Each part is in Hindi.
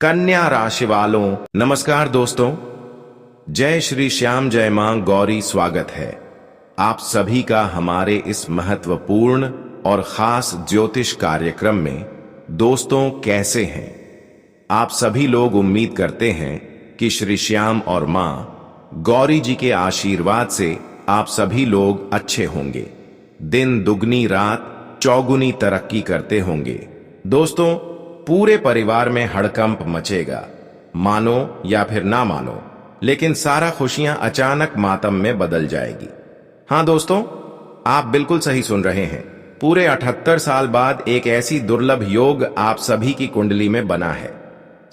कन्या राशि वालों नमस्कार दोस्तों। जय श्री श्याम जय मां गौरी। स्वागत है आप सभी का हमारे इस महत्वपूर्ण और खास ज्योतिष कार्यक्रम में। दोस्तों कैसे हैं आप सभी लोग? उम्मीद करते हैं कि श्री श्याम और मां गौरी जी के आशीर्वाद से आप सभी लोग अच्छे होंगे, दिन दुगनी रात चौगुनी तरक्की करते होंगे। दोस्तों पूरे परिवार में हड़कंप मचेगा, मानो या फिर ना मानो, लेकिन सारा खुशियां अचानक मातम में बदल जाएगी। हां दोस्तों, आप बिल्कुल सही सुन रहे हैं। पूरे 78 साल बाद एक ऐसी दुर्लभ योग आप सभी की कुंडली में बना है।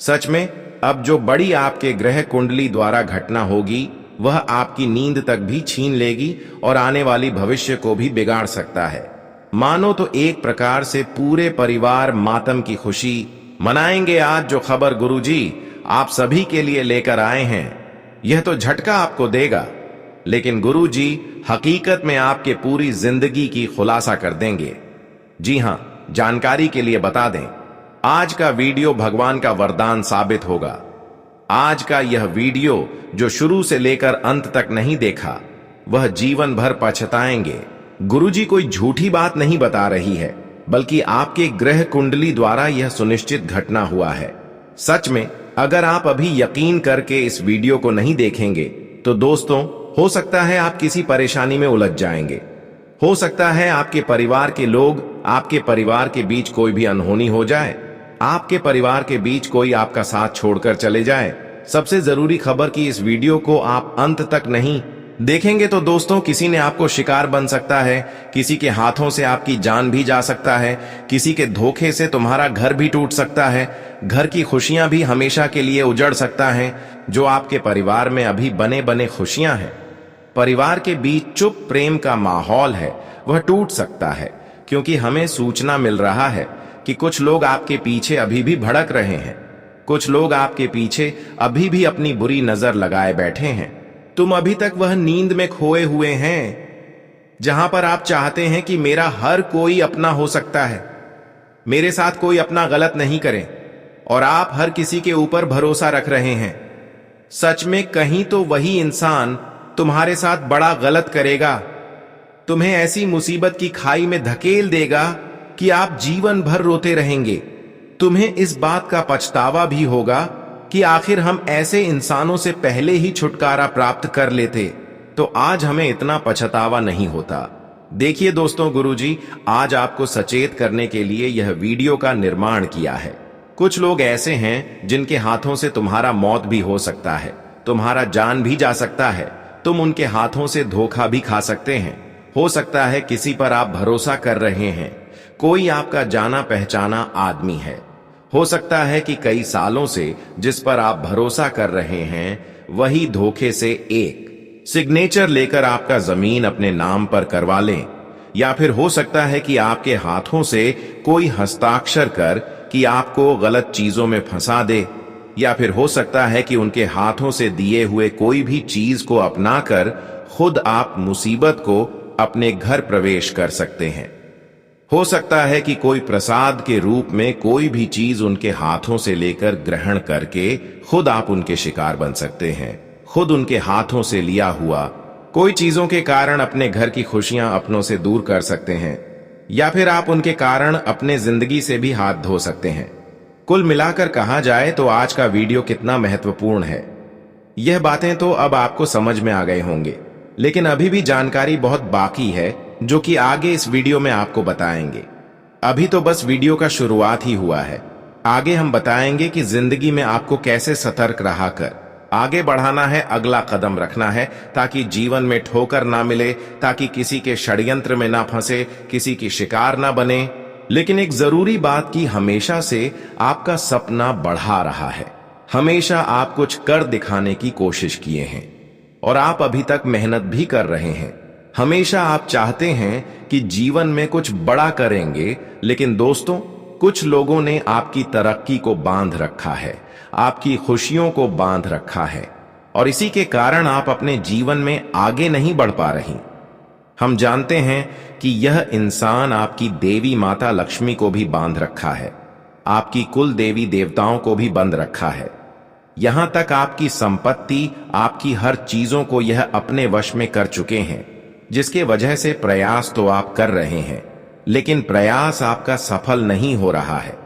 सच में अब जो बड़ी आपके ग्रह कुंडली द्वारा घटना होगी वह आपकी नींद तक भी छीन लेगी और आने वाली भविष्य को भी बिगाड़ सकता है। मानो तो एक प्रकार से पूरे परिवार मातम की खुशी मनाएंगे। आज जो खबर गुरुजी आप सभी के लिए लेकर आए हैं यह तो झटका आपको देगा, लेकिन गुरुजी हकीकत में आपके पूरी जिंदगी की खुलासा कर देंगे। जी हां, जानकारी के लिए बता दें, आज का वीडियो भगवान का वरदान साबित होगा। आज का यह वीडियो जो शुरू से लेकर अंत तक नहीं देखा वह जीवन भर पछताएंगे। गुरुजी कोई झूठी बात नहीं बता रही है, बल्कि आपके ग्रह कुंडली द्वारा यह सुनिश्चित घटना हुआ है। सच में अगर आप अभी यकीन करके इस वीडियो को नहीं देखेंगे तो दोस्तों हो सकता है आप किसी परेशानी में उलझ जाएंगे। हो सकता है आपके परिवार के लोग, आपके परिवार के बीच कोई भी अनहोनी हो जाए, आपके परिवार के बीच कोई आपका साथ छोड़कर चले जाए। सबसे जरूरी खबर कि इस वीडियो को आप अंत तक नहीं देखेंगे तो दोस्तों किसी ने आपको शिकार बन सकता है, किसी के हाथों से आपकी जान भी जा सकता है, किसी के धोखे से तुम्हारा घर भी टूट सकता है, घर की खुशियां भी हमेशा के लिए उजड़ सकता है। जो आपके परिवार में अभी बने बने खुशियां हैं, परिवार के बीच चुप प्रेम का माहौल है, वह टूट सकता है, क्योंकि हमें सूचना मिल रहा है कि कुछ लोग आपके पीछे अभी भी भड़क रहे हैं। कुछ लोग आपके पीछे अभी भी अपनी बुरी नजर लगाए बैठे हैं। तुम अभी तक वह नींद में खोए हुए हैं जहां पर आप चाहते हैं कि मेरा हर कोई अपना हो सकता है, मेरे साथ कोई अपना गलत नहीं करे, और आप हर किसी के ऊपर भरोसा रख रहे हैं। सच में कहीं तो वही इंसान तुम्हारे साथ बड़ा गलत करेगा, तुम्हें ऐसी मुसीबत की खाई में धकेल देगा कि आप जीवन भर रोते रहेंगे। तुम्हें इस बात का पछतावा भी होगा कि आखिर हम ऐसे इंसानों से पहले ही छुटकारा प्राप्त कर लेते तो आज हमें इतना पछतावा नहीं होता। देखिए दोस्तों, गुरुजी आज आपको सचेत करने के लिए यह वीडियो का निर्माण किया है। कुछ लोग ऐसे हैं जिनके हाथों से तुम्हारा मौत भी हो सकता है, तुम्हारा जान भी जा सकता है, तुम उनके हाथों से धोखा भी खा सकते हैं। हो सकता है किसी पर आप भरोसा कर रहे हैं, कोई आपका जाना पहचाना आदमी है। हो सकता है कि कई सालों से जिस पर आप भरोसा कर रहे हैं वही धोखे से एक सिग्नेचर लेकर आपका जमीन अपने नाम पर करवा लें, या फिर हो सकता है कि आपके हाथों से कोई हस्ताक्षर कर कि आपको गलत चीजों में फंसा दे, या फिर हो सकता है कि उनके हाथों से दिए हुए कोई भी चीज को अपनाकर खुद आप मुसीबत को अपने घर प्रवेश कर सकते हैं। हो सकता है कि कोई प्रसाद के रूप में कोई भी चीज उनके हाथों से लेकर ग्रहण करके खुद आप उनके शिकार बन सकते हैं। खुद उनके हाथों से लिया हुआ कोई चीजों के कारण अपने घर की खुशियां अपनों से दूर कर सकते हैं, या फिर आप उनके कारण अपने जिंदगी से भी हाथ धो सकते हैं। कुल मिलाकर कहा जाए तो आज का वीडियो कितना महत्वपूर्ण है, यह बातें तो अब आपको समझ में आ गए होंगे, लेकिन अभी भी जानकारी बहुत बाकी है जो कि आगे इस वीडियो में आपको बताएंगे। अभी तो बस वीडियो का शुरुआत ही हुआ है। आगे हम बताएंगे कि जिंदगी में आपको कैसे सतर्क रहा कर आगे बढ़ाना है, अगला कदम रखना है, ताकि जीवन में ठोकर ना मिले, ताकि किसी के षड्यंत्र में ना फंसे, किसी की शिकार ना बने। लेकिन एक जरूरी बात कि हमेशा से आपका सपना बढ़ा रहा है, हमेशा आप कुछ कर दिखाने की कोशिश किए हैं और आप अभी तक मेहनत भी कर रहे हैं। हमेशा आप चाहते हैं कि जीवन में कुछ बड़ा करेंगे, लेकिन दोस्तों कुछ लोगों ने आपकी तरक्की को बांध रखा है, आपकी खुशियों को बांध रखा है, और इसी के कारण आप अपने जीवन में आगे नहीं बढ़ पा रही। हम जानते हैं कि यह इंसान आपकी देवी माता लक्ष्मी को भी बांध रखा है। आपकी कुल देवी देवताओं को भी बंद रखा है। यहां तक आपकी संपत्ति, आपकी हर चीजों को यह अपने वश में कर चुके हैं, जिसके वजह से प्रयास तो आप कर रहे हैं, लेकिन प्रयास आपका सफल नहीं हो रहा है।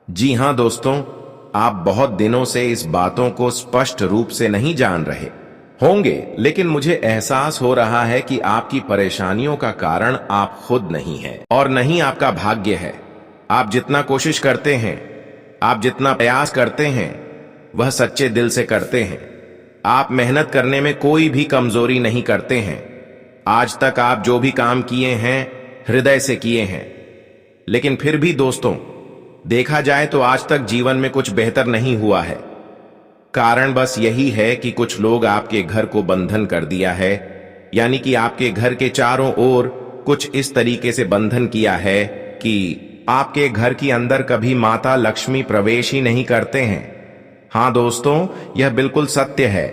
जी हां दोस्तों, आप बहुत दिनों से इस बातों को स्पष्ट रूप से नहीं जान रहे होंगे, लेकिन मुझे एहसास हो रहा है कि आपकी परेशानियों का कारण आप खुद नहीं हैं और नहीं आपका भाग्य है। आप जितना कोशिश करते हैं, आप जितना प्रयास करते हैं, वह सच्चे दिल से करते हैं। आप मेहनत करने में कोई भी कमजोरी नहीं करते हैं। आज तक आप जो भी काम किए हैं हृदय से किए हैं, लेकिन फिर भी दोस्तों, देखा जाए तो आज तक जीवन में कुछ बेहतर नहीं हुआ है। कारण बस यही है कि कुछ लोग आपके घर को बंधन कर दिया है, यानी कि आपके घर के चारों ओर कुछ इस तरीके से बंधन किया है कि आपके घर के अंदर कभी माता लक्ष्मी प्रवेश ही नहीं करते हैं। हां दोस्तों, यह बिल्कुल सत्य है।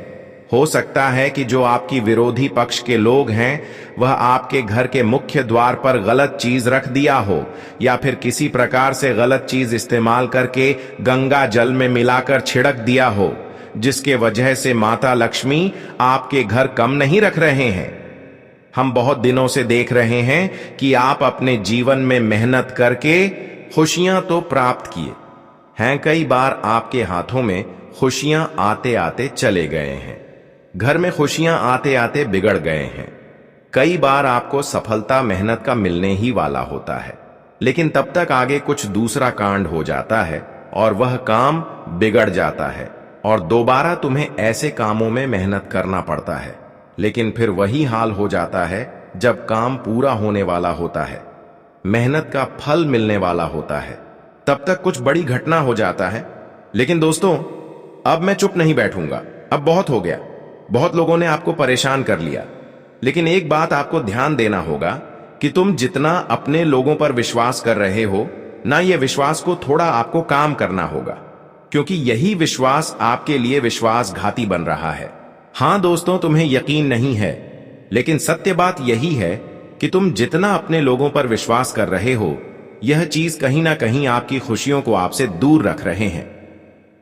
हो सकता है कि जो आपकी विरोधी पक्ष के लोग हैं वह आपके घर के मुख्य द्वार पर गलत चीज रख दिया हो, या फिर किसी प्रकार से गलत चीज इस्तेमाल करके गंगा जल में मिलाकर छिड़क दिया हो, जिसके वजह से माता लक्ष्मी आपके घर कम नहीं रख रहे हैं। हम बहुत दिनों से देख रहे हैं कि आप अपने जीवन में मेहनत करके खुशियां तो प्राप्त किए हैं, कई बार आपके हाथों में खुशियां आते आते चले गए हैं, घर में खुशियां आते आते बिगड़ गए हैं। कई बार आपको सफलता मेहनत का मिलने ही वाला होता है, लेकिन तब तक आगे कुछ दूसरा कांड हो जाता है और वह काम बिगड़ जाता है और दोबारा तुम्हें ऐसे कामों में मेहनत करना पड़ता है। लेकिन फिर वही हाल हो जाता है जब काम पूरा होने वाला होता है, मेहनत का फल मिलने वाला होता है, तब तक कुछ बड़ी घटना हो जाता है। लेकिन दोस्तों, अब मैं चुप नहीं बैठूंगा। अब बहुत हो गया, बहुत लोगों ने आपको परेशान कर लिया। लेकिन एक बात आपको ध्यान देना होगा कि तुम जितना अपने लोगों पर विश्वास कर रहे हो ना, ये विश्वास को थोड़ा आपको काम करना होगा, क्योंकि यही विश्वास आपके लिए विश्वासघाती बन रहा है। हां दोस्तों, तुम्हें यकीन नहीं है, लेकिन सत्य बात यही है कि तुम जितना अपने लोगों पर विश्वास कर रहे हो, यह चीज कहीं ना कहीं आपकी खुशियों को आपसे दूर रख रहे हैं।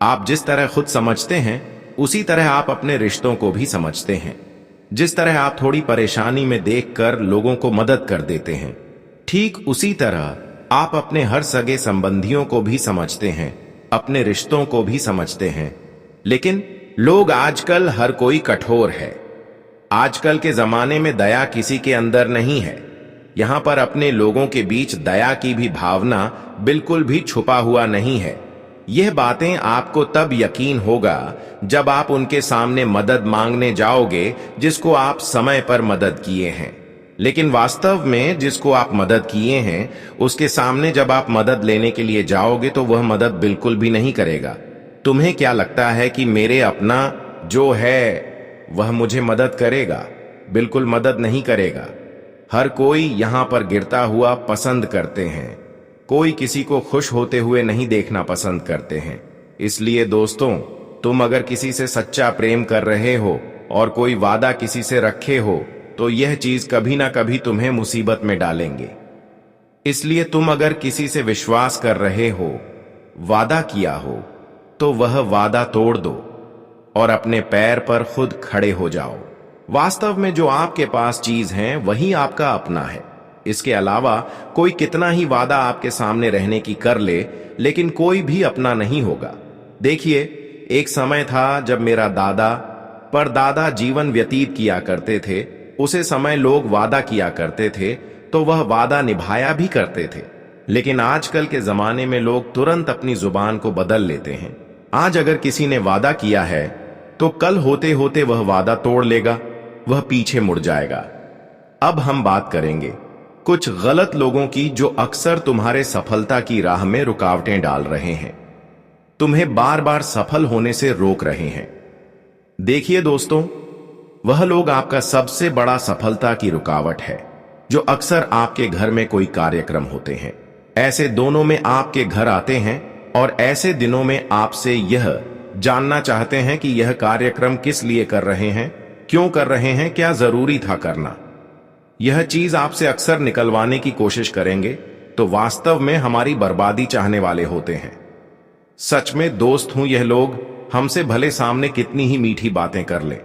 आप जिस तरह खुद समझते हैं उसी तरह आप अपने रिश्तों को भी समझते हैं। जिस तरह आप थोड़ी परेशानी में देखकर लोगों को मदद कर देते हैं, ठीक उसी तरह आप अपने हर सगे संबंधियों को भी समझते हैं, अपने रिश्तों को भी समझते हैं। लेकिन लोग आजकल हर कोई कठोर है। आजकल के जमाने में दया किसी के अंदर नहीं है। यहां पर अपने लोगों के बीच दया की भी भावना बिल्कुल भी छुपा हुआ नहीं है। यह बातें आपको तब यकीन होगा जब आप उनके सामने मदद मांगने जाओगे जिसको आप समय पर मदद किए हैं। लेकिन वास्तव में जिसको आप मदद किए हैं उसके सामने जब आप मदद लेने के लिए जाओगे तो वह मदद बिल्कुल भी नहीं करेगा। तुम्हें क्या लगता है कि मेरे अपना जो है वह मुझे मदद करेगा? बिल्कुल मदद नहीं करेगा। हर कोई यहां पर गिरता हुआ पसंद करते हैं, कोई किसी को खुश होते हुए नहीं देखना पसंद करते हैं। इसलिए दोस्तों, तुम अगर किसी से सच्चा प्रेम कर रहे हो और कोई वादा किसी से रखे हो तो यह चीज कभी ना कभी तुम्हें मुसीबत में डालेंगे। इसलिए तुम अगर किसी से विश्वास कर रहे हो, वादा किया हो, तो वह वादा तोड़ दो और अपने पैर पर खुद खड़े हो जाओ। वास्तव में जो आपके पास चीज है वही आपका अपना है। इसके अलावा कोई कितना ही वादा आपके सामने रहने की कर ले, लेकिन कोई भी अपना नहीं होगा। देखिए, एक समय था जब मेरा दादा परदादा जीवन व्यतीत किया करते थे। उसे समय लोग वादा किया करते थे तो वह वादा निभाया भी करते थे। लेकिन आजकल के जमाने में लोग तुरंत अपनी जुबान को बदल लेते हैं। आज अगर किसी ने वादा किया है तो कल होते होते वह वादा तोड़ लेगा, वह पीछे मुड़ जाएगा। अब हम बात करेंगे कुछ गलत लोगों की जो अक्सर तुम्हारे सफलता की राह में रुकावटें डाल रहे हैं, तुम्हें बार बार सफल होने से रोक रहे हैं। देखिए दोस्तों, वह लोग आपका सबसे बड़ा सफलता की रुकावट है, जो अक्सर आपके घर में कोई कार्यक्रम होते हैं। ऐसे दोनों में आपके घर आते हैं और ऐसे दिनों में आपसे यह जानना चाहते हैं कि यह कार्यक्रम किस लिए कर रहे हैं, क्यों कर रहे हैं, क्या जरूरी था करना। यह चीज आपसे अक्सर निकलवाने की कोशिश करेंगे, तो वास्तव में हमारी बर्बादी चाहने वाले होते हैं। सच में दोस्त हूं यह लोग, हमसे भले सामने कितनी ही मीठी बातें कर ले,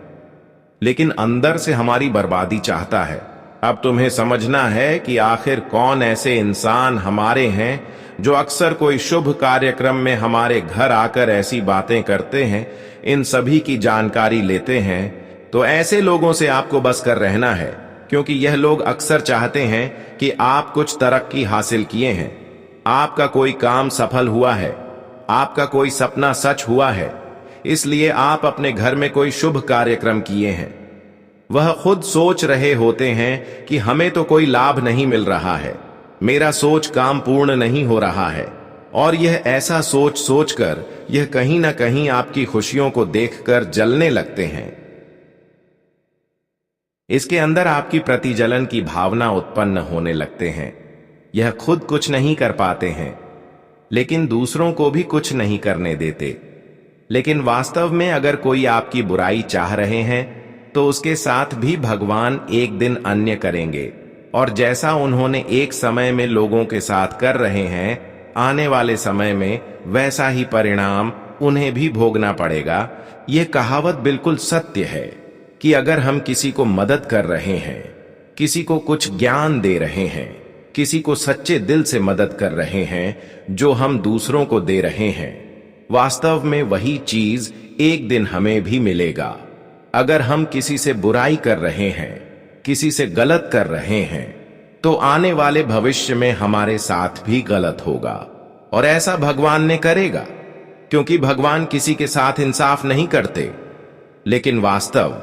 लेकिन अंदर से हमारी बर्बादी चाहता है। अब तुम्हें समझना है कि आखिर कौन ऐसे इंसान हमारे हैं जो अक्सर कोई शुभ कार्यक्रम में हमारे घर आकर ऐसी बातें करते हैं, इन सभी की जानकारी लेते हैं। तो ऐसे लोगों से आपको बस कर रहना है, क्योंकि यह लोग अक्सर चाहते हैं कि आप कुछ तरक्की हासिल किए हैं, आपका कोई काम सफल हुआ है, आपका कोई सपना सच हुआ है, इसलिए आप अपने घर में कोई शुभ कार्यक्रम किए हैं। वह खुद सोच रहे होते हैं कि हमें तो कोई लाभ नहीं मिल रहा है, मेरा सोच काम पूर्ण नहीं हो रहा है, और यह ऐसा सोच सोचकर यह कहीं ना कहीं आपकी खुशियों को देखकर जलने लगते हैं। इसके अंदर आपकी प्रतिजलन की भावना उत्पन्न होने लगते हैं। यह खुद कुछ नहीं कर पाते हैं, लेकिन दूसरों को भी कुछ नहीं करने देते। लेकिन वास्तव में अगर कोई आपकी बुराई चाह रहे हैं तो उसके साथ भी भगवान एक दिन अन्य करेंगे, और जैसा उन्होंने एक समय में लोगों के साथ कर रहे हैं, आने वाले समय में वैसा ही परिणाम उन्हें भी भोगना पड़ेगा। यह कहावत बिल्कुल सत्य है कि अगर हम किसी को मदद कर रहे हैं, किसी को कुछ ज्ञान दे रहे हैं, किसी को सच्चे दिल से मदद कर रहे हैं जो हम दूसरों को दे रहे हैं, वास्तव में वही चीज एक दिन हमें भी मिलेगा। अगर हम किसी से बुराई कर रहे हैं, किसी से गलत कर रहे हैं, तो आने वाले भविष्य में हमारे साथ भी गलत होगा, और ऐसा भगवान ने करेगा, क्योंकि भगवान किसी के साथ इंसाफ नहीं करते। लेकिन वास्तव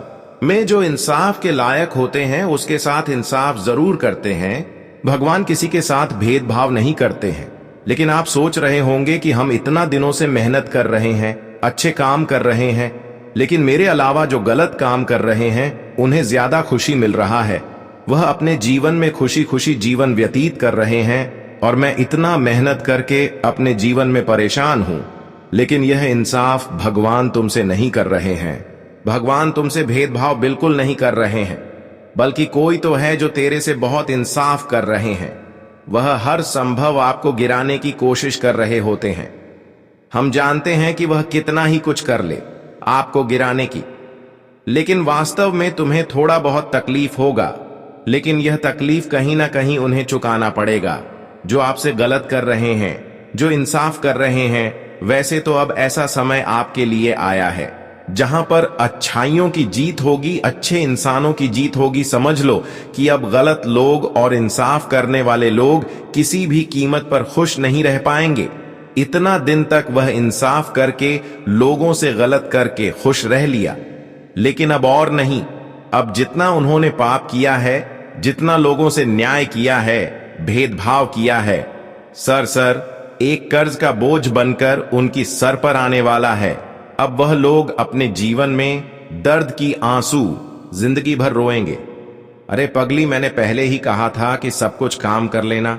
में जो इंसाफ के लायक होते हैं उसके साथ इंसाफ जरूर करते हैं। भगवान किसी के साथ भेदभाव नहीं करते हैं। लेकिन आप सोच रहे होंगे कि हम इतना दिनों से मेहनत कर रहे हैं, अच्छे काम कर रहे हैं, लेकिन मेरे अलावा जो गलत काम कर रहे हैं उन्हें ज्यादा खुशी मिल रहा है, वह अपने जीवन में खुशी खुशी जीवन व्यतीत कर रहे हैं, और मैं इतना मेहनत करके अपने जीवन में परेशान हूं। लेकिन यह इंसाफ भगवान तुमसे नहीं कर रहे हैं। भगवान तुमसे भेदभाव बिल्कुल नहीं कर रहे हैं, बल्कि कोई तो है जो तेरे से बहुत इंसाफ कर रहे हैं। वह हर संभव आपको गिराने की कोशिश कर रहे होते हैं। हम जानते हैं कि वह कितना ही कुछ कर ले आपको गिराने की, लेकिन वास्तव में तुम्हें थोड़ा बहुत तकलीफ होगा, लेकिन यह तकलीफ कहीं ना कहीं उन्हें चुकाना पड़ेगा जो आपसे गलत कर रहे हैं, जो इंसाफ कर रहे हैं। वैसे तो अब ऐसा समय आपके लिए आया है जहां पर अच्छाइयों की जीत होगी, अच्छे इंसानों की जीत होगी। समझ लो कि अब गलत लोग और इंसाफ करने वाले लोग किसी भी कीमत पर खुश नहीं रह पाएंगे। इतना दिन तक वह इंसाफ करके, लोगों से गलत करके खुश रह लिया, लेकिन अब और नहीं। अब जितना उन्होंने पाप किया है, जितना लोगों से न्याय किया है, भेदभाव किया है, सर एक कर्ज का बोझ बनकर उनकी सर पर आने वाला है। अब वह लोग अपने जीवन में दर्द की आंसू जिंदगी भर रोएंगे। अरे पगली, मैंने पहले ही कहा था कि सब कुछ काम कर लेना,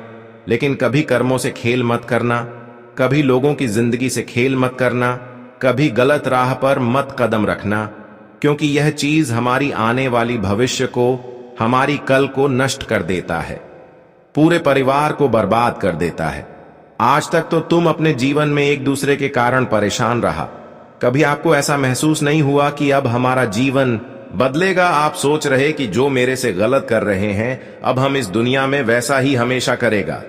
लेकिन कभी कर्मों से खेल मत करना, कभी लोगों की जिंदगी से खेल मत करना, कभी गलत राह पर मत कदम रखना, क्योंकि यह चीज हमारी आने वाली भविष्य को, हमारी कल को नष्ट कर देता है, पूरे परिवार को बर्बाद कर देता है। आज तक तो तुम अपने जीवन में एक दूसरे के कारण परेशान रहा। कभी आपको ऐसा महसूस नहीं हुआ कि अब हमारा जीवन बदलेगा? आप सोच रहे कि जो मेरे से गलत कर रहे हैं अब हम इस दुनिया में वैसा ही हमेशा करेगा।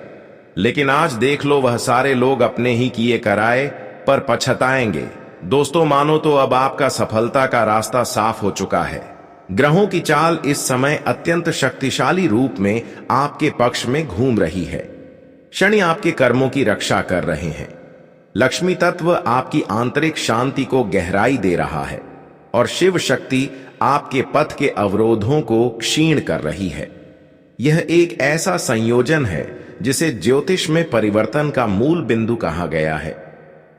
लेकिन आज देख लो, वह सारे लोग अपने ही किए कराए पर पछताएंगे। दोस्तों, मानो तो अब आपका सफलता का रास्ता साफ हो चुका है। ग्रहों की चाल इस समय अत्यंत शक्तिशाली रूप में आपके पक्ष में घूम रही है। शनि आपके कर्मों की रक्षा कर रहे हैं। लक्ष्मी तत्व आपकी आंतरिक शांति को गहराई दे रहा है, और शिव शक्ति आपके पथ के अवरोधों को क्षीण कर रही है। यह एक ऐसा संयोजन है जिसे ज्योतिष में परिवर्तन का मूल बिंदु कहा गया है।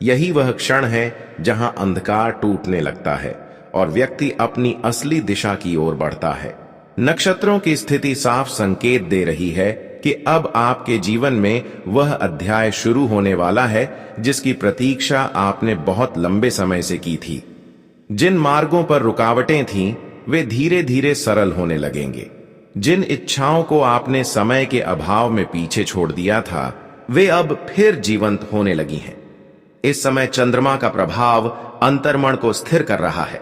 यही वह क्षण है जहां अंधकार टूटने लगता है और व्यक्ति अपनी असली दिशा की ओर बढ़ता है। नक्षत्रों की स्थिति साफ संकेत दे रही है कि अब आपके जीवन में वह अध्याय शुरू होने वाला है जिसकी प्रतीक्षा आपने बहुत लंबे समय से की थी। जिन मार्गों पर रुकावटें थीं, वे धीरे धीरे सरल होने लगेंगे। जिन इच्छाओं को आपने समय के अभाव में पीछे छोड़ दिया था, वे अब फिर जीवंत होने लगी हैं। इस समय चंद्रमा का प्रभाव अंतर्मन को स्थिर कर रहा है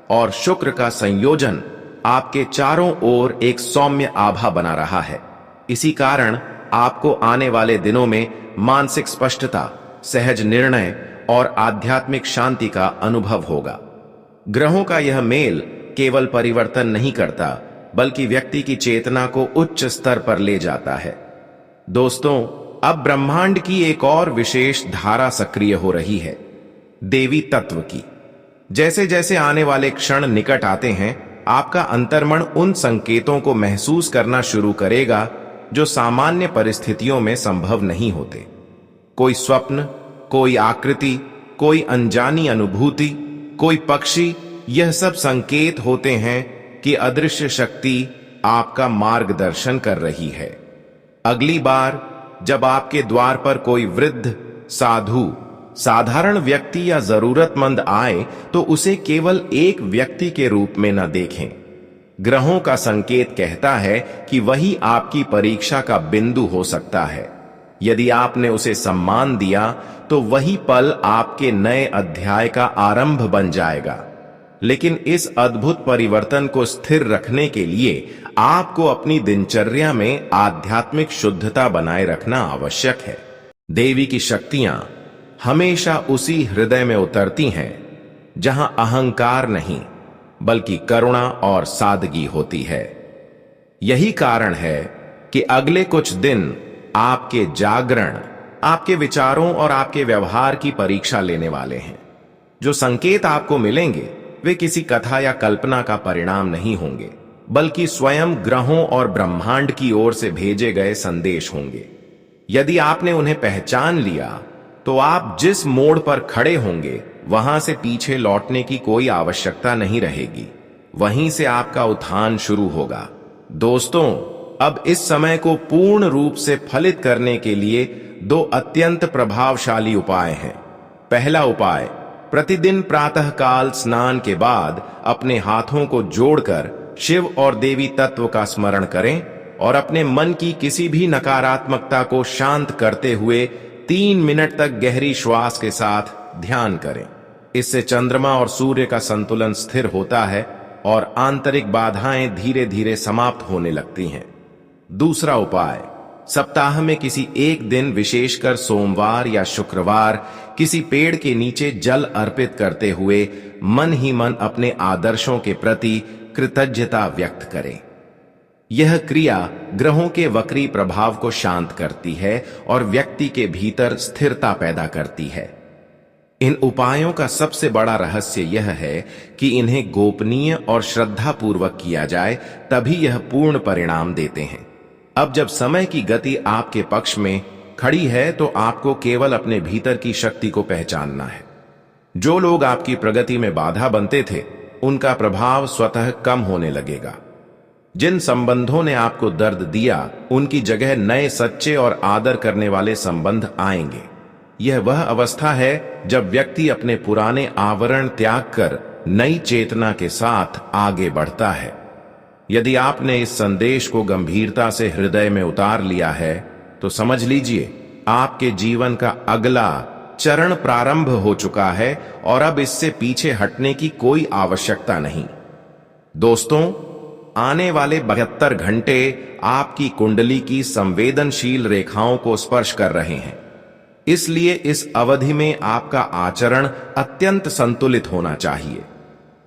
और शुक्र का संयोजन आपके चारों ओर एक सौम्य आभा बना रहा है। इसी कारण आपको आने वाले दिनों में मानसिक स्पष्टता, सहज निर्णय और आध्यात्मिक शांति का अनुभव होगा। ग्रहों का यह मेल केवल परिवर्तन नहीं करता, बल्कि व्यक्ति की चेतना को उच्च स्तर पर ले जाता है। दोस्तों, अब ब्रह्मांड की एक और विशेष धारा सक्रिय हो रही है, देवी तत्व की। जैसे जैसे आने वाले क्षण निकट आते हैं, आपका अंतर्मन उन संकेतों को महसूस करना शुरू करेगा जो सामान्य परिस्थितियों में संभव नहीं होते। कोई स्वप्न, कोई आकृति, कोई अनजानी अनुभूति, कोई पक्षी, यह सब संकेत होते हैं कि अदृश्य शक्ति आपका मार्गदर्शन कर रही है। अगली बार जब आपके द्वार पर कोई वृद्ध, साधु, साधारण व्यक्ति या जरूरतमंद आए, तो उसे केवल एक व्यक्ति के रूप में न देखें। ग्रहों का संकेत कहता है कि वही आपकी परीक्षा का बिंदु हो सकता है। यदि आपने उसे सम्मान दिया, तो वही पल आपके नए अध्याय का आरंभ बन जाएगा। लेकिन इस अद्भुत परिवर्तन को स्थिर रखने के लिए आपको अपनी दिनचर्या में आध्यात्मिक शुद्धता बनाए रखना आवश्यक है। देवी की शक्तियां हमेशा उसी हृदय में उतरती हैं जहां अहंकार नहीं, बल्कि करुणा और सादगी होती है। यही कारण है कि अगले कुछ दिन आपके जागरण, आपके विचारों और आपके व्यवहार की परीक्षा लेने वाले हैं। जो संकेत आपको मिलेंगे वे किसी कथा या कल्पना का परिणाम नहीं होंगे, बल्कि स्वयं ग्रहों और ब्रह्मांड की ओर से भेजे गए संदेश होंगे। यदि आपने उन्हें पहचान लिया, तो आप जिस मोड़ पर खड़े होंगे वहां से पीछे लौटने की कोई आवश्यकता नहीं रहेगी। वहीं से आपका उत्थान शुरू होगा। दोस्तों, अब इस समय को पूर्ण रूप से फलित करने के लिए दो अत्यंत प्रभावशाली उपाय हैं। पहला उपाय, प्रतिदिन प्रातःकाल स्नान के बाद अपने हाथों को जोड़कर शिव और देवी तत्व का स्मरण करें और अपने मन की किसी भी नकारात्मकता को शांत करते हुए 3 मिनट तक गहरी श्वास के साथ ध्यान करें। इससे चंद्रमा और सूर्य का संतुलन स्थिर होता है और आंतरिक बाधाएं धीरे धीरे समाप्त होने लगती हैं। दूसरा उपाय, सप्ताह में किसी एक दिन, विशेषकर सोमवार या शुक्रवार, किसी पेड़ के नीचे जल अर्पित करते हुए मन ही मन अपने आदर्शों के प्रति कृतज्ञता व्यक्त करें। यह क्रिया ग्रहों के वक्री प्रभाव को शांत करती है और व्यक्ति के भीतर स्थिरता पैदा करती है। इन उपायों का सबसे बड़ा रहस्य यह है कि इन्हें गोपनीय और श्रद्धापूर्वक किया जाए, तभी यह पूर्ण परिणाम देते हैं। अब जब समय की गति आपके पक्ष में खड़ी है, तो आपको केवल अपने भीतर की शक्ति को पहचानना है। जो लोग आपकी प्रगति में बाधा बनते थे, उनका प्रभाव स्वतः कम होने लगेगा। जिन संबंधों ने आपको दर्द दिया, उनकी जगह नए, सच्चे और आदर करने वाले संबंध आएंगे। यह वह अवस्था है जब व्यक्ति अपने पुराने आवरण त्याग कर नई चेतना के साथ आगे बढ़ता है। यदि आपने इस संदेश को गंभीरता से हृदय में उतार लिया है, तो समझ लीजिए आपके जीवन का अगला चरण प्रारंभ हो चुका है और अब इससे पीछे हटने की कोई आवश्यकता नहीं। दोस्तों, आने वाले 72 घंटे आपकी कुंडली की संवेदनशील रेखाओं को स्पर्श कर रहे हैं। इसलिए इस अवधि में आपका आचरण अत्यंत संतुलित होना चाहिए।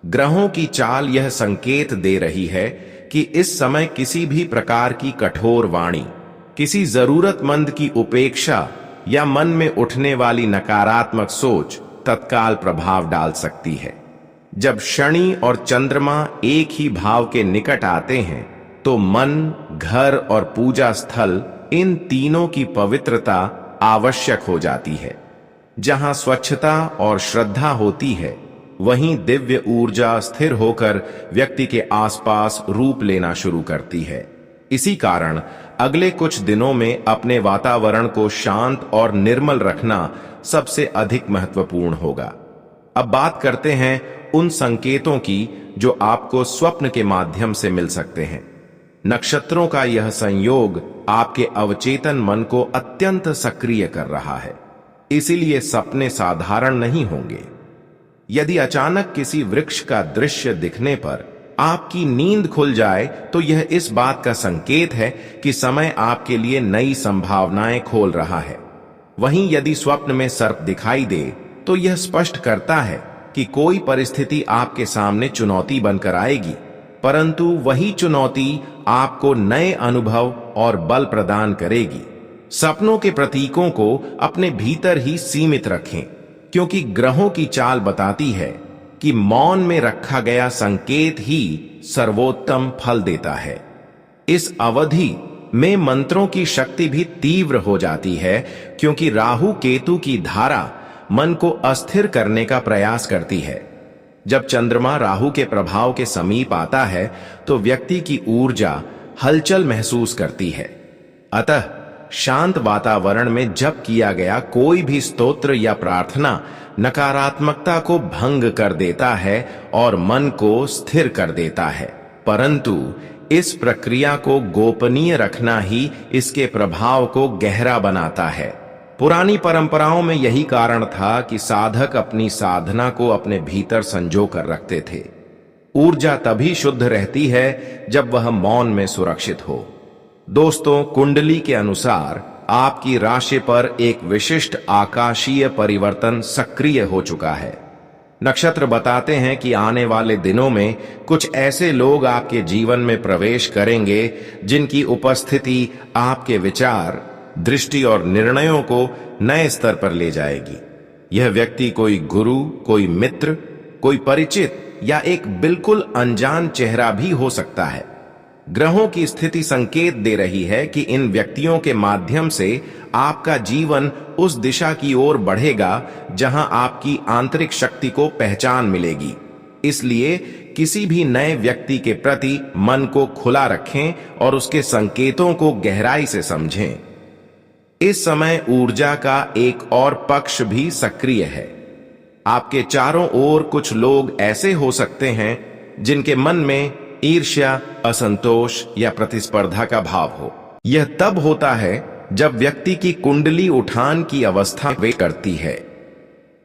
ग्रहों की चाल यह संकेत दे रही है कि इस समय किसी भी प्रकार की कठोर वाणी, किसी जरूरतमंद की उपेक्षा या मन में उठने वाली नकारात्मक सोच तत्काल प्रभाव डाल सकती है। जब शनि और चंद्रमा एक ही भाव के निकट आते हैं, तो मन, घर और पूजा स्थल, इन तीनों की पवित्रता आवश्यक हो जाती है। जहां स्वच्छता और श्रद्धा होती है, वहीं दिव्य ऊर्जा स्थिर होकर व्यक्ति के आसपास रूप लेना शुरू करती है। इसी कारण अगले कुछ दिनों में अपने वातावरण को शांत और निर्मल रखना सबसे अधिक महत्वपूर्ण होगा। अब बात करते हैं उन संकेतों की जो आपको स्वप्न के माध्यम से मिल सकते हैं। नक्षत्रों का यह संयोग आपके अवचेतन मन को अत्यंत सक्रिय कर रहा है, इसीलिए सपने साधारण नहीं होंगे। यदि अचानक किसी वृक्ष का दृश्य दिखने पर आपकी नींद खुल जाए तो यह इस बात का संकेत है कि समय आपके लिए नई संभावनाएं खोल रहा है। वहीं यदि स्वप्न में सर्प दिखाई दे तो यह स्पष्ट करता है कि कोई परिस्थिति आपके सामने चुनौती बनकर आएगी, परंतु वही चुनौती आपको नए अनुभव और बल प्रदान करेगी। सपनों के प्रतीकों को अपने भीतर ही सीमित रखें, क्योंकि ग्रहों की चाल बताती है कि मौन में रखा गया संकेत ही सर्वोत्तम फल देता है। इस अवधि में मंत्रों की शक्ति भी तीव्र हो जाती है, क्योंकि राहु केतु की धारा मन को अस्थिर करने का प्रयास करती है। जब चंद्रमा राहु के प्रभाव के समीप आता है तो व्यक्ति की ऊर्जा हलचल महसूस करती है। अतः शांत वातावरण में जप किया गया कोई भी स्तोत्र या प्रार्थना नकारात्मकता को भंग कर देता है और मन को स्थिर कर देता है, परंतु इस प्रक्रिया को गोपनीय रखना ही इसके प्रभाव को गहरा बनाता है। पुरानी परंपराओं में यही कारण था कि साधक अपनी साधना को अपने भीतर संजो कर रखते थे। ऊर्जा तभी शुद्ध रहती है जब वह मौन में सुरक्षित हो। दोस्तों, कुंडली के अनुसार आपकी राशि पर एक विशिष्ट आकाशीय परिवर्तन सक्रिय हो चुका है। नक्षत्र बताते हैं कि आने वाले दिनों में कुछ ऐसे लोग आपके जीवन में प्रवेश करेंगे जिनकी उपस्थिति आपके विचार, दृष्टि और निर्णयों को नए स्तर पर ले जाएगी। यह व्यक्ति कोई गुरु, कोई मित्र, कोई परिचित या एक बिल्कुल अनजान चेहरा भी हो सकता है। ग्रहों की स्थिति संकेत दे रही है कि इन व्यक्तियों के माध्यम से आपका जीवन उस दिशा की ओर बढ़ेगा जहां आपकी आंतरिक शक्ति को पहचान मिलेगी। इसलिए किसी भी नए व्यक्ति के प्रति मन को खुला रखें और उसके संकेतों को गहराई से समझें। इस समय ऊर्जा का एक और पक्ष भी सक्रिय है। आपके चारों ओर कुछ लोग ऐसे हो सकते हैं जिनके मन में ईर्ष्या, असंतोष या प्रतिस्पर्धा का भाव हो। यह तब होता है जब व्यक्ति की कुंडली उठान की अवस्था वे करती है।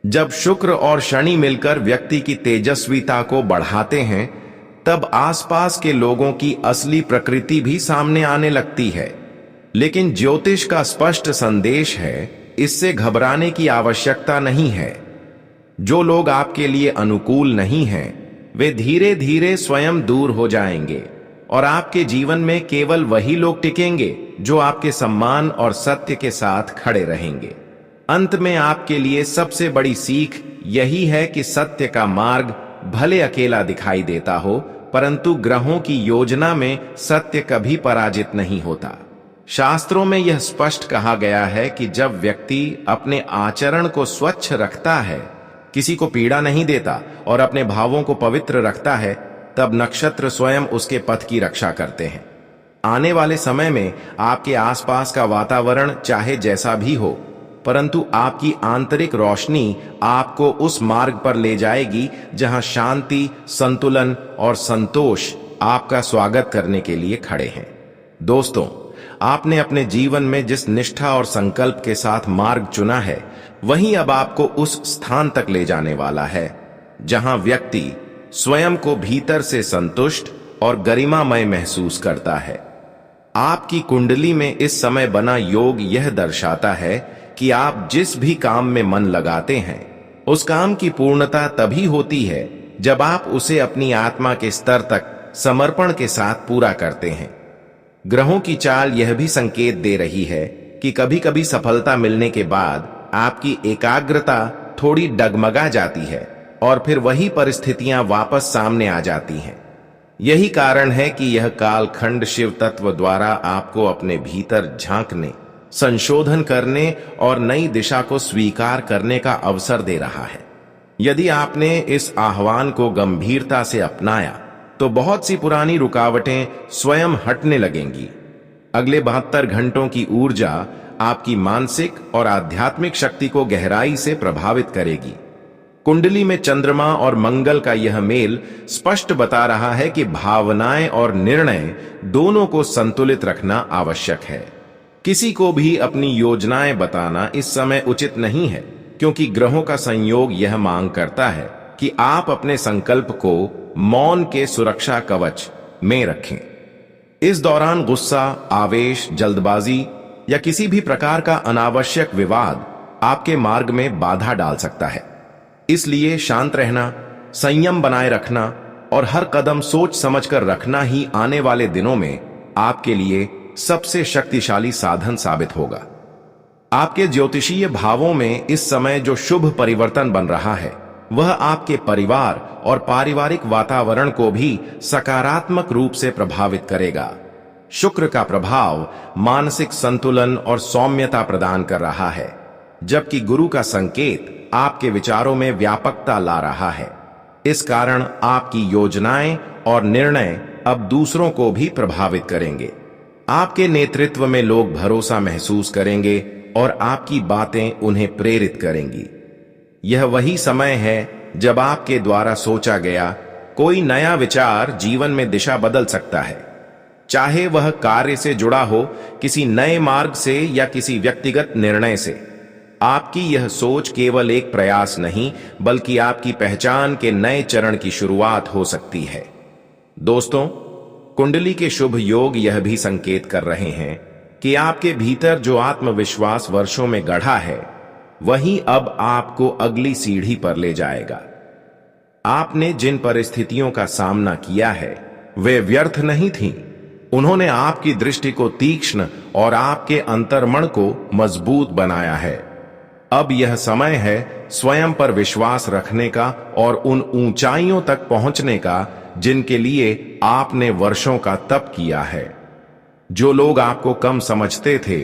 जब शुक्र और शनि मिलकर व्यक्ति की तेजस्विता को बढ़ाते हैं, तब आसपास के लोगों की असली प्रकृति भी सामने आने लगती है। लेकिन ज्योतिष का स्पष्ट संदेश है, इससे घबराने की आवश्यकता नहीं है। जो लोग आपके लिए अनुकूल नहीं हैं, वे धीरे धीरे स्वयं दूर हो जाएंगे और आपके जीवन में केवल वही लोग टिकेंगे जो आपके सम्मान और सत्य के साथ खड़े रहेंगे। अंत में आपके लिए सबसे बड़ी सीख यही है कि सत्य का मार्ग भले अकेला दिखाई देता हो, परंतु ग्रहों की योजना में सत्य कभी पराजित नहीं होता। शास्त्रों में यह स्पष्ट कहा गया है कि जब व्यक्ति अपने आचरण को स्वच्छ रखता है, किसी को पीड़ा नहीं देता और अपने भावों को पवित्र रखता है, तब नक्षत्र स्वयं उसके पथ की रक्षा करते हैं। आने वाले समय में आपके आसपास का वातावरण चाहे जैसा भी हो, परंतु आपकी आंतरिक रोशनी आपको उस मार्ग पर ले जाएगी जहां शांति, संतुलन और संतोष आपका स्वागत करने के लिए खड़े हैं। दोस्तों, आपने अपने जीवन में जिस निष्ठा और संकल्प के साथ मार्ग चुना है, वही अब आपको उस स्थान तक ले जाने वाला है जहां व्यक्ति स्वयं को भीतर से संतुष्ट और गरिमामय महसूस करता है। आपकी कुंडली में इस समय बना योग यह दर्शाता है कि आप जिस भी काम में मन लगाते हैं, उस काम की पूर्णता तभी होती है जब आप उसे अपनी आत्मा के स्तर तक समर्पण के साथ पूरा करते हैं। ग्रहों की चाल यह भी संकेत दे रही है कि कभी कभी सफलता मिलने के बाद आपकी एकाग्रता थोड़ी डगमगा जाती है और फिर वही परिस्थितियां वापस सामने आ जाती हैं। यही कारण है कि यह कालखंड शिव तत्व द्वारा आपको अपने भीतर झांकने, संशोधन करने और नई दिशा को स्वीकार करने का अवसर दे रहा है। यदि आपने इस आह्वान को गंभीरता से अपनाया तो बहुत सी पुरानी रुकावटें स्वयं हटने लगेंगी। अगले 72 घंटों की ऊर्जा आपकी मानसिक और आध्यात्मिक शक्ति को गहराई से प्रभावित करेगी। कुंडली में चंद्रमा और मंगल का यह मेल स्पष्ट बता रहा है कि भावनाएं और निर्णय दोनों को संतुलित रखना आवश्यक है। किसी को भी अपनी योजनाएं बताना इस समय उचित नहीं है, क्योंकि ग्रहों का संयोग यह मांग करता है कि आप अपने संकल्प को मौन के सुरक्षा कवच में रखें। इस दौरान गुस्सा, आवेश, जल्दबाजी या किसी भी प्रकार का अनावश्यक विवाद आपके मार्ग में बाधा डाल सकता है। इसलिए शांत रहना, संयम बनाए रखना और हर कदम सोच समझकर रखना ही आने वाले दिनों में आपके लिए सबसे शक्तिशाली साधन साबित होगा। आपके ज्योतिषीय भावों में इस समय जो शुभ परिवर्तन बन रहा है वह आपके परिवार और पारिवारिक वातावरण को भी सकारात्मक रूप से प्रभावित करेगा। शुक्र का प्रभाव मानसिक संतुलन और सौम्यता प्रदान कर रहा है, जबकि गुरु का संकेत आपके विचारों में व्यापकता ला रहा है। इस कारण आपकी योजनाएं और निर्णय अब दूसरों को भी प्रभावित करेंगे। आपके नेतृत्व में लोग भरोसा महसूस करेंगे और आपकी बातें उन्हें प्रेरित करेंगी। यह वही समय है जब आपके द्वारा सोचा गया कोई नया विचार जीवन में दिशा बदल सकता है, चाहे वह कार्य से जुड़ा हो, किसी नए मार्ग से या किसी व्यक्तिगत निर्णय से। आपकी यह सोच केवल एक प्रयास नहीं, बल्कि आपकी पहचान के नए चरण की शुरुआत हो सकती है। दोस्तों, कुंडली के शुभ योग यह भी संकेत कर रहे हैं कि आपके भीतर जो आत्मविश्वास वर्षों में गढ़ा है वही अब आपको अगली सीढ़ी पर ले जाएगा। आपने जिन परिस्थितियों का सामना किया है वे व्यर्थ नहीं थीं। उन्होंने आपकी दृष्टि को तीक्ष्ण और आपके अंतर्मन को मजबूत बनाया है। अब यह समय है स्वयं पर विश्वास रखने का और उन ऊंचाइयों तक पहुंचने का जिनके लिए आपने वर्षों का तप किया है। जो लोग आपको कम समझते थे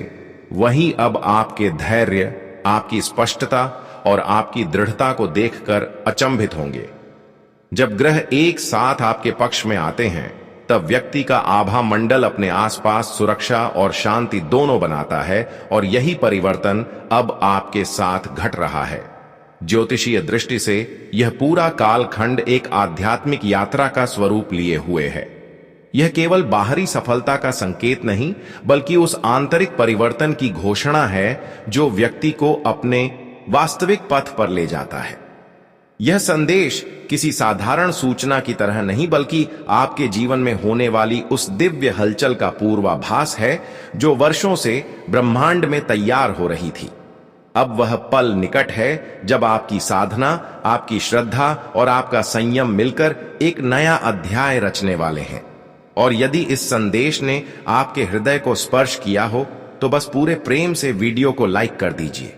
वही अब आपके धैर्य, आपकी स्पष्टता और आपकी दृढ़ता को देखकर अचंभित होंगे। जब ग्रह एक साथ आपके पक्ष में आते हैं तब व्यक्ति का आभा मंडल अपने आसपास सुरक्षा और शांति दोनों बनाता है, और यही परिवर्तन अब आपके साथ घट रहा है। ज्योतिषीय दृष्टि से यह पूरा कालखंड एक आध्यात्मिक यात्रा का स्वरूप लिए हुए है। यह केवल बाहरी सफलता का संकेत नहीं, बल्कि उस आंतरिक परिवर्तन की घोषणा है जो व्यक्ति को अपने वास्तविक पथ पर ले जाता है। यह संदेश किसी साधारण सूचना की तरह नहीं, बल्कि आपके जीवन में होने वाली उस दिव्य हलचल का पूर्वाभास है जो वर्षों से ब्रह्मांड में तैयार हो रही थी। अब वह पल निकट है जब आपकी साधना, आपकी श्रद्धा और आपका संयम मिलकर एक नया अध्याय रचने वाले हैं। और यदि इस संदेश ने आपके हृदय को स्पर्श किया हो तो बस पूरे प्रेम से वीडियो को लाइक कर दीजिए।